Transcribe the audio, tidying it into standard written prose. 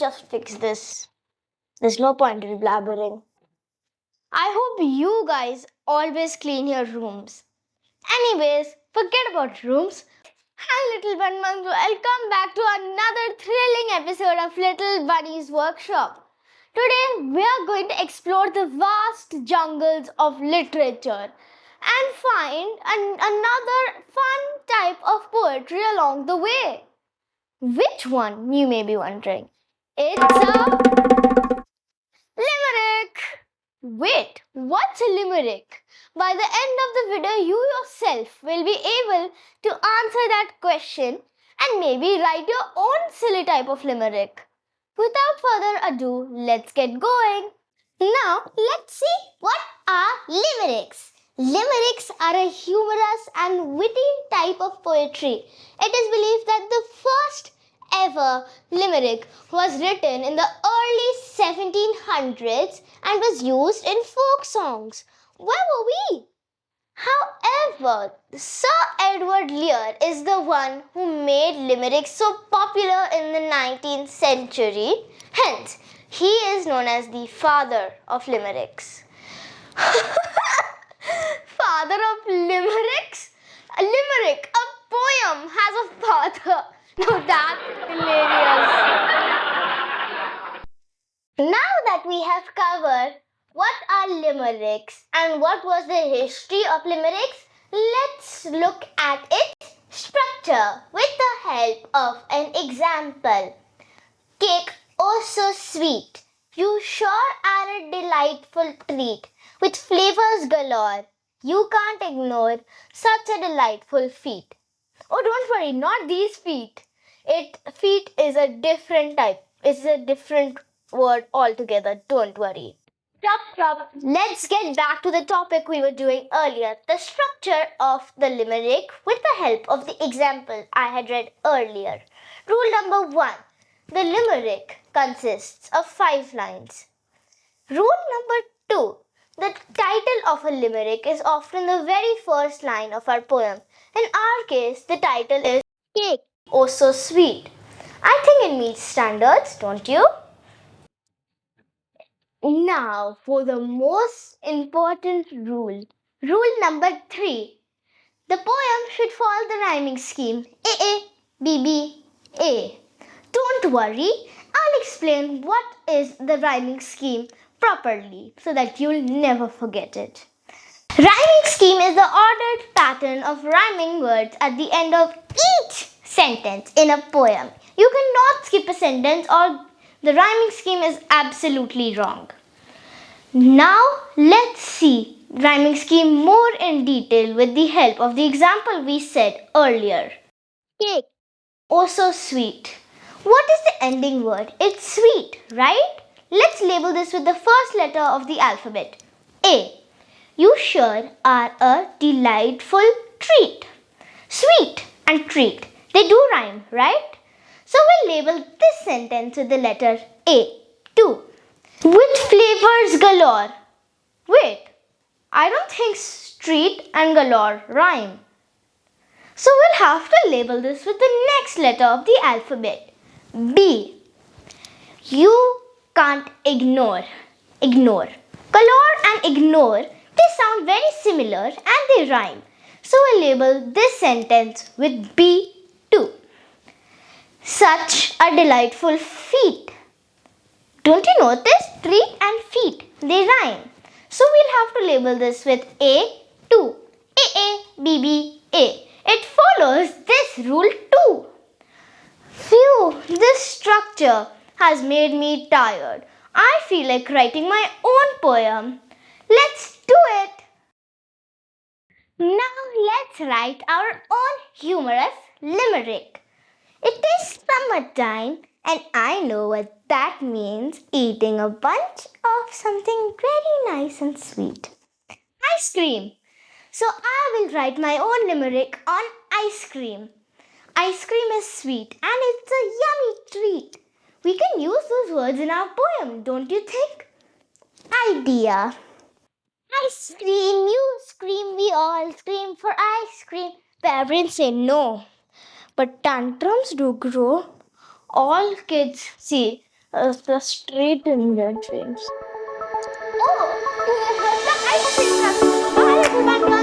just fix this. There's no point in blabbering. I hope you guys always clean your rooms. Anyways, forget about rooms. Hi Little Bunny Monks, welcome back to another thrilling episode of Little Bunnies Workshop. Today we are going to explore the vast jungles of literature and find another fun type of poetry along the way. Which one, you may be wondering? It's a limerick! Wait, what's a limerick? By the end of the video, you yourself will be able to answer that question and maybe write your own silly type of limerick. Without further ado, let's get going. Now, let's see what are limericks. Limericks are a humorous and witty type of poetry. It is believed that the first ever limerick was written in the early 1700s and was used in folk songs. Where were we? However, Sir Edward Lear is the one who made limericks so popular in the 19th century. Hence, he is known as the father of limericks. Father of limericks? A limerick, a poem, has a father. Now that's hilarious. Now that we have covered what are limericks and what was the history of limericks, let's look at its structure with the help of an example. Cake, oh so sweet, you sure are a delightful treat, with flavors galore. You can't ignore such a delightful feat. Oh, don't worry, not these feet. Feet is a different type. It's a different word altogether. Don't worry. Stop. Let's get back to the topic we were doing earlier. The structure of the limerick with the help of the example I had read earlier. Rule number 1. The limerick consists of 5 lines. Rule number 2. The title of a limerick is often the very first line of our poem. In our case, the title is Cake, oh so sweet. I think it meets standards, don't you? Now for the most important rule. Rule number 3. The poem should follow the rhyming scheme A, B, B, A. Don't worry, I'll explain what is the rhyming scheme properly so that you'll never forget it. Rhyming scheme is the ordered pattern of rhyming words at the end of each sentence in a poem. You cannot skip a sentence or the rhyming scheme is absolutely wrong. Now let's see rhyming scheme more in detail with the help of the example we said earlier. Cake, oh so sweet. What is the ending word? It's sweet, right? Let's label this with the first letter of the alphabet, A. You sure are a delightful treat. Sweet and treat, they do rhyme, right? So we'll label this sentence with the letter A, 2. With flavors galore. Wait, I don't think street and galore rhyme. So we'll have to label this with the next letter of the alphabet, B. You can't ignore. Ignore. Galore and ignore, they sound very similar and they rhyme. So we'll label this sentence with B2. Such a delightful feat. Don't you notice? Treat and feet, they rhyme. So we'll have to label this with A2. A, B, B, A. It follows this rule too. Phew, this structure has made me tired. I feel like writing my own poem. Let's do it. Now let's write our own humorous limerick. It is summertime and I know what that means, eating a bunch of something very nice and sweet. Ice cream. So I will write my own limerick on ice cream. Ice cream is sweet and it's a yummy treat. We can use those words in our poem, don't you think? Idea. Ice cream, you scream, we all scream for ice cream. Parents say no, but tantrums do grow. All kids see The street in their dreams. Oh, the ice cream truck. Bye everyone.